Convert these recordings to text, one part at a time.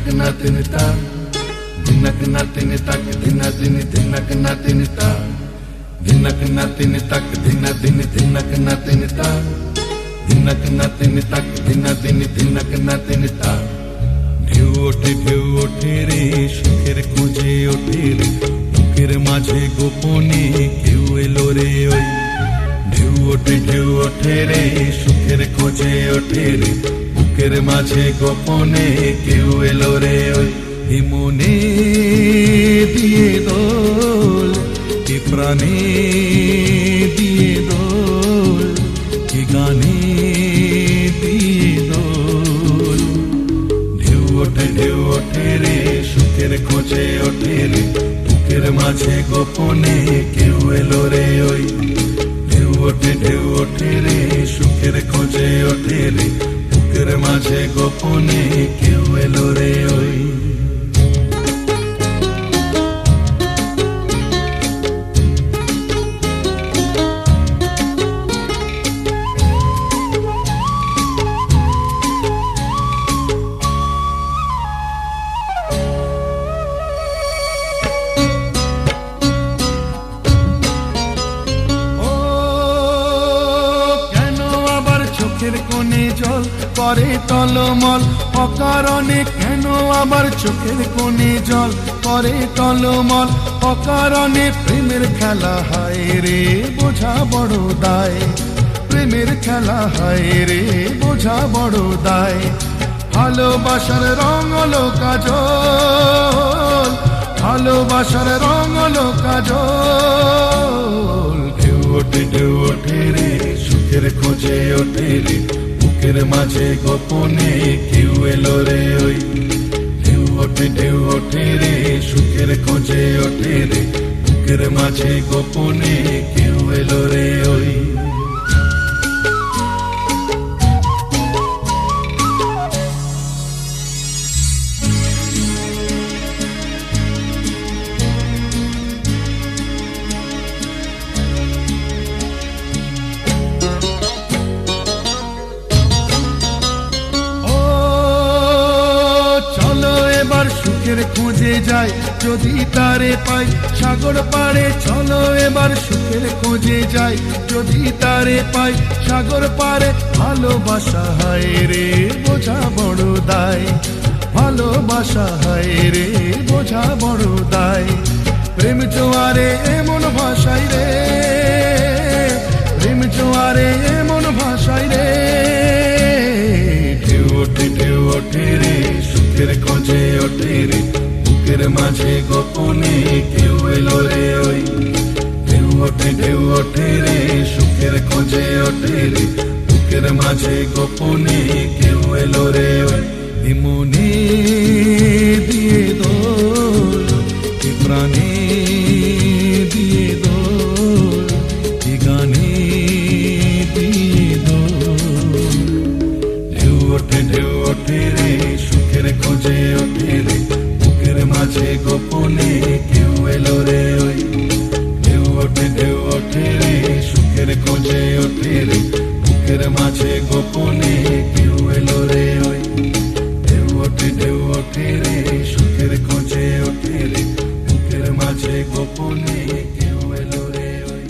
धिनक ना तिनता धिनक ना तिनतक धिना दिन धिनक ना तिनता धिनक ना तिनतक धिना दिन धिनक ना तिनता धिनक ना तिनतक धिना दिन धिनक ना तिनता ঢেউ ওঠে রে সুখের খোঁজে ওঠে রে বুকের মাঝে গোপনে কেউ এলো রে ওই ঢেউ ওঠে রে সুখের খোঁজে ওঠে রে বুকের মাঝে গোপনে কেউ এলো রে ওই এ মনে দিয়ে দোল এ প্রাণে দিয়ে দোল এ গানে দিয়ে দোল ঢেউ ওঠে রে সুখের খোঁজে ওঠে রে বুকের মাঝে গোপনে কেউ এলো রে ওই ঢেউ ওঠে রে সুখের খোঁজে ওঠে রে বুকের মাঝে গোপনে কেউ এলো রে ওই কোণে জল করে টলমল অকারণে কেন আবার চোখের কোণে জল করে টলমল অকারণে প্রেমের খেলা হায় রে বোঝা বড় দায় প্রেমের খেলা হায় রে বোঝা বড় দায় ভালোবাসার রং হলো কাজল ভালোবাসার রং হলো কাজল ঢেউ ওঠে রে সুখের খোঁজে ওঠে রে বুকের মাঝে গোপনে কেউ এলো রে ওই ঢেউ ওঠে রে সুখের খোঁজে ওঠে রে বুকের মাঝে গোপনে কেউ এলো রে ওই সুখের খোঁজে যায় যদি তারে পাই সাগর পারে চলো এবার সুখের খোঁজে যায় যদি তারে পাই সাগর পারে ভালোবাসা হায় রে বোঝা বড় দায় ভালোবাসা হায় রে বোঝা বড় দায় প্রেম জোয়ারে এমন ভাষায় রে প্রেম জোয়ারে এমন ভাষায় রে ঢেউ ওঠে রে সুখের খোঁজে ওঠে রে বুকের মাঝে গোপনে কেউ এলো রে ওই ঢেউ ওঠে রে সুখের খোঁজে ওঠে রে বুকের মাঝে গোপনে কেউ এলো রে ওই এ মনে দিয়ে দোল এ প্রাণে দিয়ে দোল এ গানে দিয়ে দোল ঢেউ ওঠে রে সুখের খোঁজে ওঠে রে বুকের মাঝে গোপনে কেউ এলো রে ওই ঢেউ ওঠে রে সুখের খোঁজে ওঠে রে বুকের মাঝে গোপনে কেউ এলো রে ওই ঢেউ ওঠে রে সুখের খোঁজে ওঠে রে বুকের মাঝে গোপনে কেউ এলো রে ওই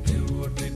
ঢেউ ওঠে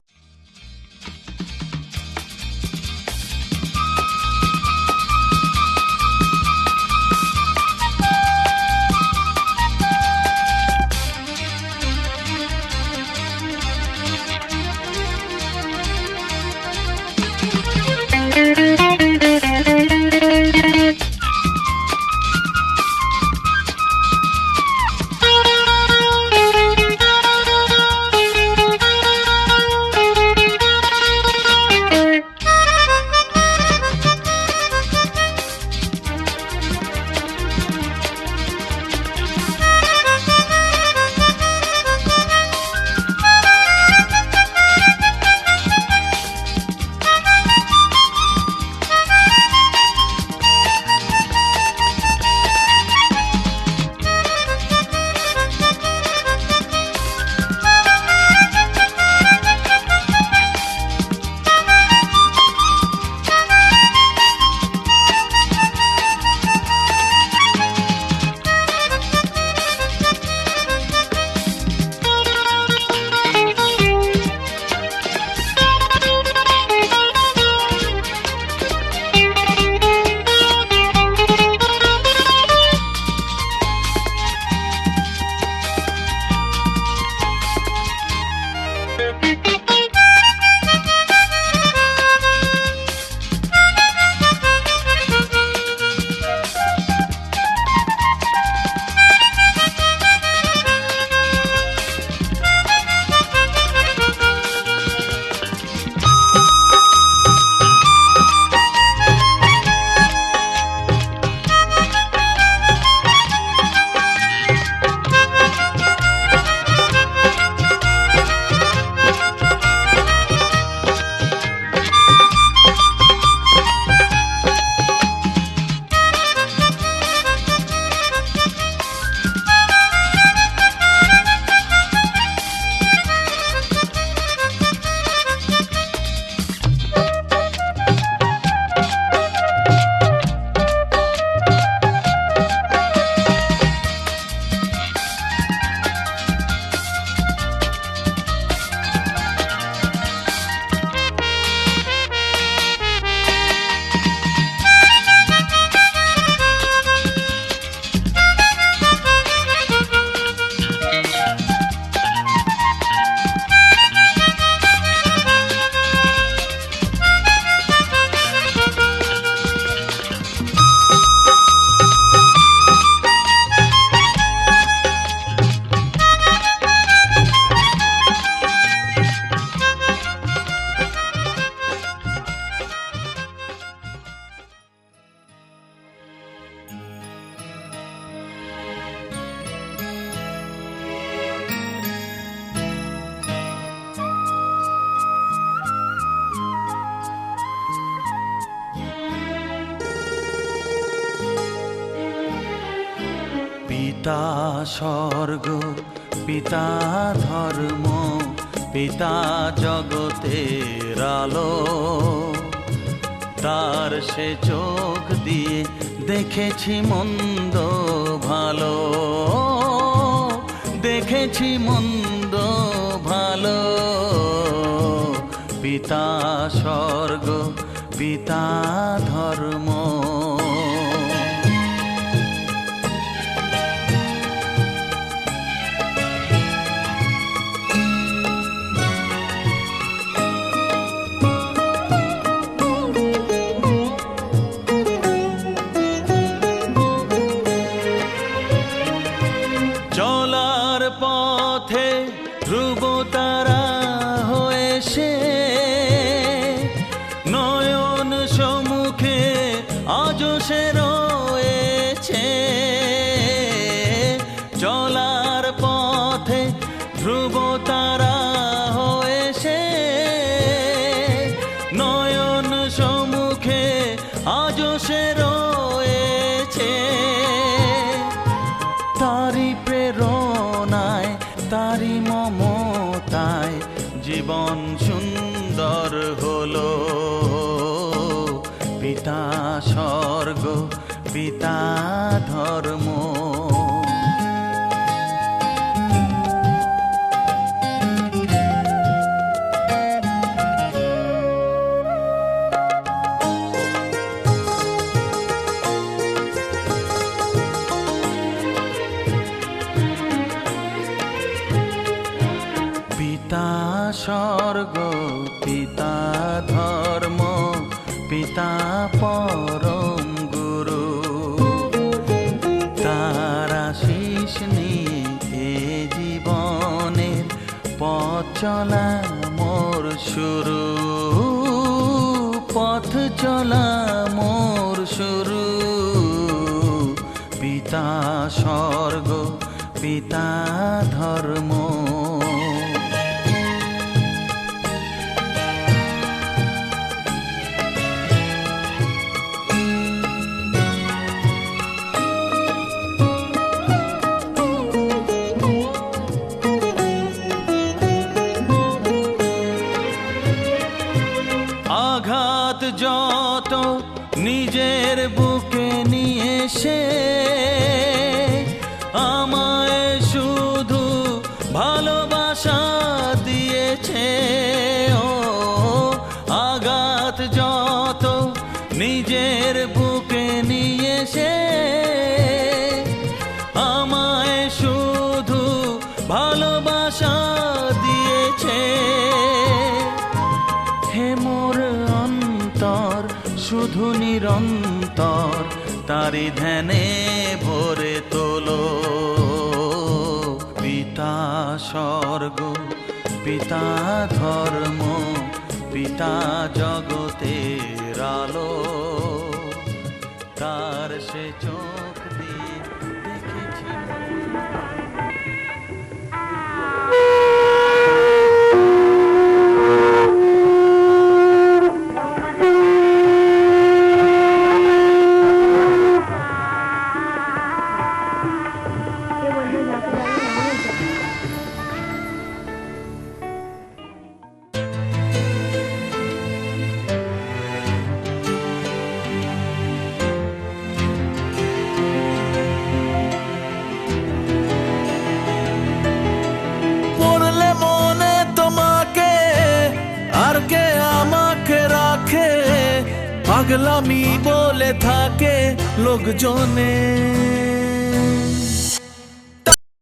পিতা স্বর্গ, পিতা ধর্ম, পিতা জগতের আলো। তার সে চোখ দিয়ে দেখেছি মন্দ ভালো, দেখেছি মন্দ ভালো। পিতা স্বর্গ, পিতা ধর্ম। চলার পথে ধ্রুব তারা হয়ে সে, নয়ন সম্মুখে আজ সে রয়েছে। চলার পথে ধ্রুব তারা হয়ে সে, নয়ন সম্মুখে আজ সে রয়েছে। তারি প্রেরণায়, তারি মমতায় জীবন সুন্দর হলো। পিতা স্বর্গ, পিতা ধর্ম। পিতা স্বর্গ, পিতা ধর্ম, পিতা পরম গুরু। তার আশীষ নিয়ে জীবনের পথ চলা মোর শুরু, পথ চলা মোর শুরু। পিতা স্বর্গ, পিতা ধর্ম। আঘাত যত নিজের বুকে নিয়ে সে, আমায় শুধু ভালোবাসা দিয়েছে। ও আঘাত যত নিজের বুকে নিয়ে সে, আমায় শুধু ভালোবাসা দিয়েছে। হে মোর অন্তর শুধু নিরন্তর তারি ধ্যানে ভরে তোলো। পিতা স্বর্গ, পিতা ধর্ম, পিতা জগতের আলো। তার সে চোখ দিয়ে দেখেছি। পাগলামি বলে থাকে লোকজনে।